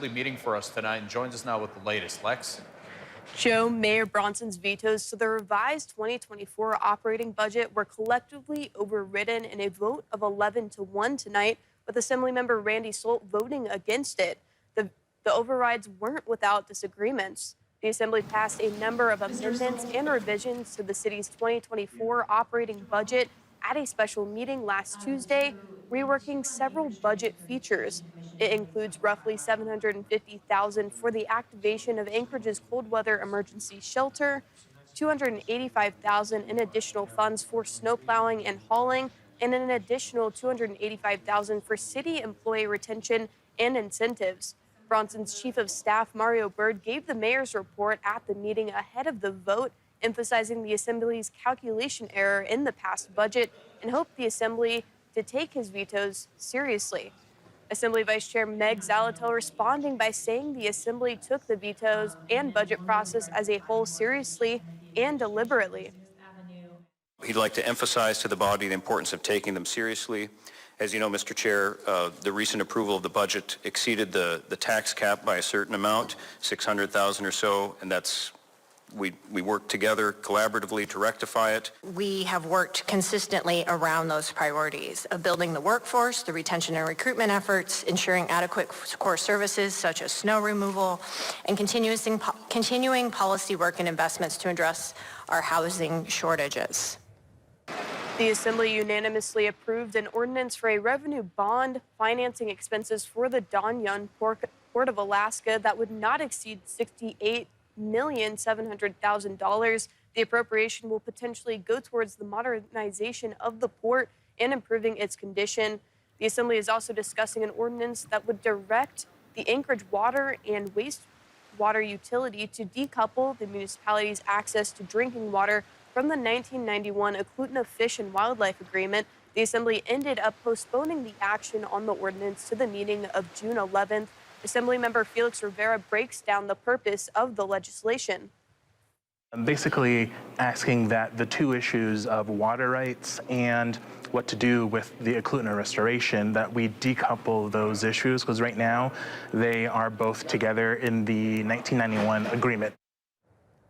Meeting for us tonight and joins us now with the latest. Lex? Joe, Mayor Bronson's vetoes to the revised 2024 operating budget were collectively overridden in a vote of 11 to 1 tonight, with Assemblymember Randy Solt voting against it. The overrides weren't without disagreements. The Assembly passed a number of amendments and revisions to the city's 2024 operating budget at a special meeting last Tuesday, reworking several budget features. It includes roughly $750,000 for the activation of Anchorage's cold weather emergency shelter, $285,000 in additional funds for snow plowing and hauling, and an additional $285,000 for city employee retention and incentives. Bronson's chief of staff, Mario Bird, gave the mayor's report at the meeting ahead of the vote, emphasizing the Assembly's calculation error in the past budget and hoped the Assembly to take his vetoes seriously. Assembly Vice Chair Meg Zalatel responding by saying the Assembly took the vetoes and budget process as a whole seriously and deliberately. He'd like to emphasize to the body the importance of taking them seriously. As you know, Mr. Chair, the recent approval of the budget exceeded the tax cap by a certain amount, $600,000 or so, and we worked together collaboratively to rectify it. We have worked consistently around those priorities of building the workforce, the retention and recruitment efforts, ensuring adequate core services such as snow removal, and continuing policy work and investments to address our housing shortages. The Assembly unanimously approved an ordinance for a revenue bond financing expenses for the Don Young Port of Alaska that would not exceed $68,700,000. The appropriation will potentially go towards the modernization of the port and improving its condition. The Assembly is also discussing an ordinance that would direct the Anchorage water and wastewater utility to decouple the municipality's access to drinking water from the 1991 Eklutna Fish and Wildlife Agreement. The Assembly ended up postponing the action on the ordinance to the meeting of June 11th. Assemblymember Felix Rivera breaks down the purpose of the legislation. I'm basically asking that the two issues of water rights and what to do with the Eklutna restoration, that we decouple those issues, because right now they are both together in the 1991 agreement.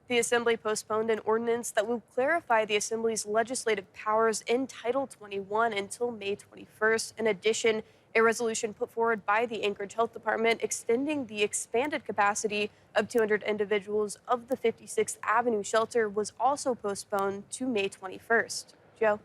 The Assembly postponed an ordinance that will clarify the Assembly's legislative powers in Title 21 until May 21st. In addition, a resolution put forward by the Anchorage Health Department extending the expanded capacity of 200 individuals of the 56th Avenue shelter was also postponed to May 21st. Joe?